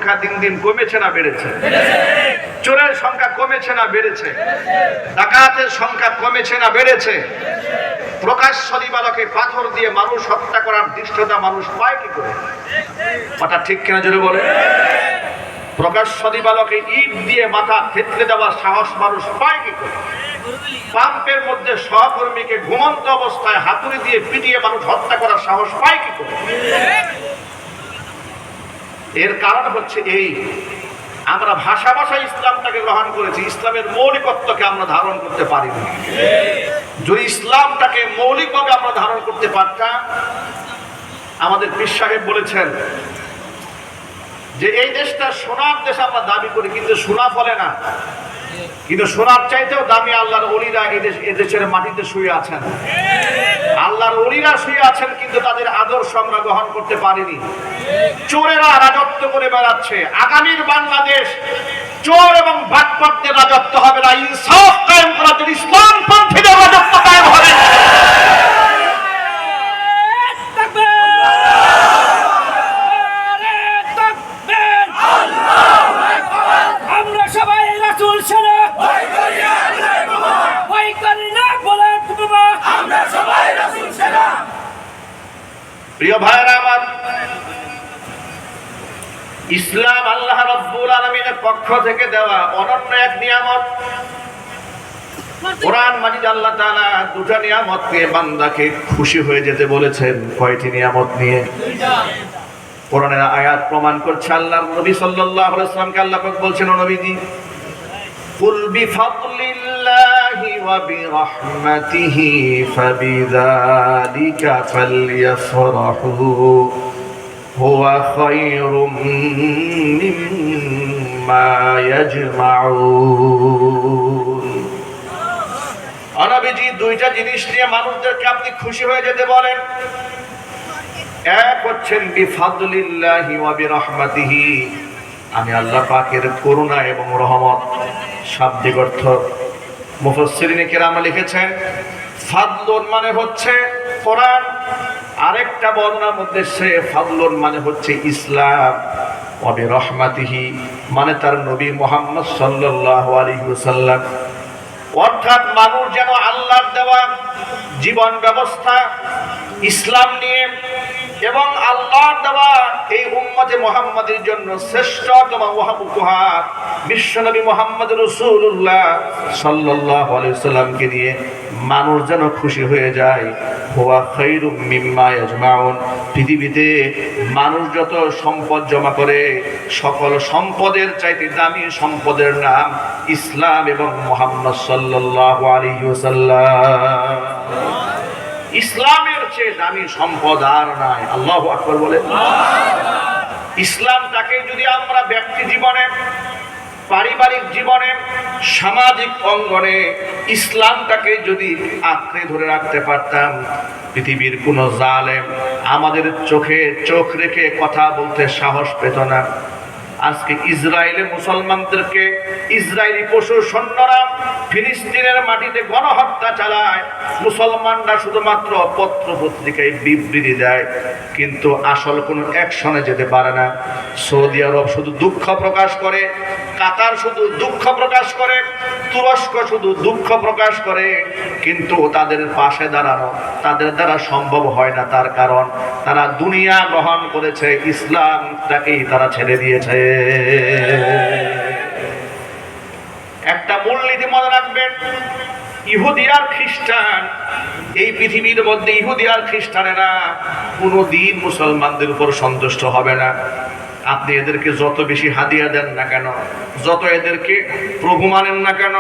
সংখ্যা দিন দিন কমেছে না বেড়েছে? চোরের সংখ্যা কমেছে না বেড়েছে? ডাকাতের সংখ্যা কমেছে না বেড়েছে? প্রকাশ্য দিবালোকে পাথর দিয়ে মানুষ হত্যা করার দৃশ্যটা মানুষ পায় কি করে? কথা ঠিক কিনা জোরে বলে? প্রকাশ্য দিবালোকে ইট দিয়ে মাথা থেতলে দেওয়ার সাহস মানুষ পায় কি করে? পাম্পের মধ্যে সহকর্মীকে ঘুমন্ত অবস্থায় হাতুড়ি দিয়ে পিটিয়ে মানুষ হত্যা করার সাহস পায় কি করে? এর কারণ হচ্ছে এই, আমরা ভাষা ভাষায় ইসলামটাকে গ্রহণ করেছি, ইসলামের মৌলিকত্বকে আমরা ধারণ করতে পারিনি। যদি ইসলামটাকে মৌলিকভাবে আমরা ধারণ করতে পারতাম, আমাদের পীর সাহেব বলেছেন যে এই দেশটা সোনার দেশ আমরা দাবি করি, কিন্তু সোনা ফলে না, কিন্তু সোনার চাইতেও দামি আল্লাহর ওলিরা এদেশের মাটিতে শুয়ে আছেন। আল্লাহর ওলিরা শুয়ে আছেন, কিন্তু তাদের আদর্শ আমরা গ্রহণ করতে পারিনি। চোরেরা রাজত্ব করে বেড়াচ্ছে। আগামীর বাংলাদেশ চোর এবং বাটপারদের রাজত্ব হবে না, ইনসাফ কায়েম করার জন্য ইসলামপন্থীদের রাজত্ব কায়েম হবে। প্রিয় ভাইরা আমার, ইসলাম আল্লাহ রাব্বুল আলামিনের পক্ষ থেকে দেওয়া অনন্য এক নিয়ামত। কোরআন মাজিদ আল্লাহ তাআলা দুটো নিয়ামত নিয়ে বান্দাকে খুশি হয়ে যেতে বলেছেন। কয়টি নিয়ামত নিয়ে? কোরআনের আয়াত প্রমাণ করছে। আল্লাহর নবী সাল্লাল্লাহু আলাইহি ওয়াসাল্লামকে আল্লাহ পাক বলছেন, ও নবীজি, কুল বিফাদলিল্লাহি ওয়া বিরহমাতিহি ফাবিযালিকা ফালইফরাহু হুয়া খায়রুম মিম্মা ইয়াজমাউন। নবীজি দুইটা জিনিস নিয়ে মানুষদেরকে আপনি খুশি হয়ে যেতে বলেন। এক হচ্ছেন বিফাদলিল্লাহি ওয়া বিরহমাতিহি, আমি আল্লাহ পাকের করুণা এবং রহমত। শাব্দিক অর্থ মুফাসসিরিনে কেরাম লিখেছেন, ফাদলুন মানে হচ্ছে কোরআন, আরেকটা বর্ণনার মধ্যে সে ফাদলুন মানে হচ্ছে ইসলাম, ওয়া বিরহমাতিহি মানে তার নবী মুহাম্মদ সাল্লাল্লাহু আলাইহি ওয়াসাল্লাম। অর্থাৎ মানুষ যেন আল্লাহর দেওয়া জীবন ব্যবস্থা ইসলাম নিয়ে এবং আল্লাহর দেওয়া এই উম্মতে মুহাম্মাদের জন্য শ্রেষ্ঠতম উপহার বিশ্বনবী মুহাম্মদ রাসূলুল্লাহ সাল্লাল্লাহু আলাইহি ওয়াসাল্লামকে নিয়ে মানুষ যেন খুশি হয়ে যায়। হুয়া খায়রুম মিম্মা ইয়াজমাউন, পৃথিবীতে মানুষ যত সম্পদ জমা করে সকল সম্পদের চাইতে দামি সম্পদের নাম ইসলাম এবং মুহাম্মদ সাল্লাল্লাহু আলাইহি ওয়াসাল্লাম। ইসলামের চেয়ে দামি সম্পদ আর নাই। আল্লাহু আকবার বলে। ইসলামটাকে যদি আমরা ব্যক্তি জীবনে, পারিবারিক জীবনে, সামাজিক অঙ্গনে ইসলামটাকে যদি আঁকড়ে ধরে রাখতে পারতাম, পৃথিবীর কোন জালেম আমাদের চোখে চোখ রেখে কথা বলতে সাহস পেত না। আজকে ইসরায়েলে মুসলমানদেরকে ইসরায়েলি পশু সৈন্যরা ফিলিস্তিনের মাটিতে গণহত্যা চালায়, মুসলমানরা শুধুমাত্র পত্র পত্রিকায় বিবৃতি দেয়, কিন্তু আসল কোনো অ্যাকশনে যেতে পারে না। সৌদি আরব শুধু দুঃখ প্রকাশ করে, কাতার শুধু দুঃখ প্রকাশ করে, তুরস্ক শুধু দুঃখ প্রকাশ করে, কিন্তু তাদের পাশে দাঁড়ানো তাদের দ্বারা সম্ভব হয় না। তার কারণ তারা দুনিয়া গ্রহণ করেছে, ইসলামটাকেই তারা ছেড়ে দিয়েছে। একটা মূলনীতি মনে রাখবেন, ইহুদি আর খ্রিস্টান, এই পৃথিবীর মধ্যে ইহুদি আর খ্রিস্টানেরা কোনোদিন মুসলমানদের উপর সন্তুষ্ট হবে না। আপনি এদেরকে যত বেশি হাদিয়া দেন না কেন, যত এদেরকে প্রভু মানেন না কেন,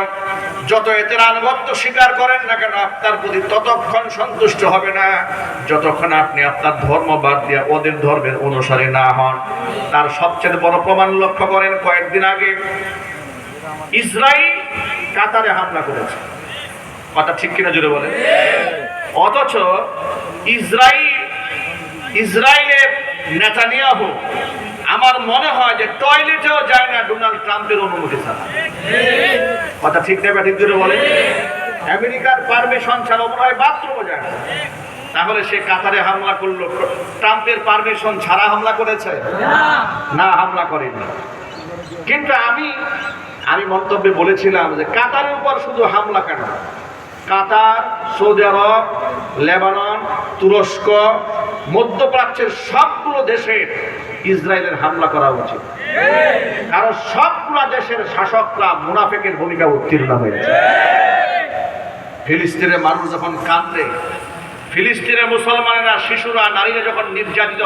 যত এদের আনুগত্য স্বীকার করেন না কেন, আপনার প্রতি ততক্ষণ সন্তুষ্ট হবে না যতক্ষণ আপনি আপনার ধর্ম বাদ দিয়ে ওদের ধর্মের অনুসারী না হন। তার সবচেয়ে বড় প্রমাণ লক্ষ্য করেন, কয়েকদিন আগে ইসরায়েল কাতারে হামলা করেছে। কথা ঠিক কিনা জুড়ে বলেন। অথচ ইসরায়েলের নেতানিয়াহু আমার মনে হয় যে টয়লেটেও যায় না ডোনাল্ড ট্রাম্পের অনুমতি ছাড়া। কথা ঠিক না ঠিক জুড়ে বলেন। আমেরিকার পারমিশন ছাড়া মনে হয় বাথরুমও যায় না। তাহলে সে কাতারে হামলা করলো, ট্রাম্পের পারমিশন ছাড়া হামলা করেছে? না, হামলা করেনি। কিন্তু আমি মন্তব্যে বলেছিলাম যে কাতারের উপর শুধু হামলা কেন, কাতার, সৌদি আরব, লেবানন, তুরস্ক, মধ্যপ্রাচ্যের সবগুলো দেশে ইসরায়েলের হামলা করা উচিত। কারণ সবগুলো দেশের শাসকরা মুনাফিকের ভূমিকা উত্তীর্ণ হয়েছে। ফিলিস্তিনের মানুষ যখন কাঁদে, ফিলিস্তিনের মুসলমানেরা, শিশুরা, নারীরা যখন নির্যাতিত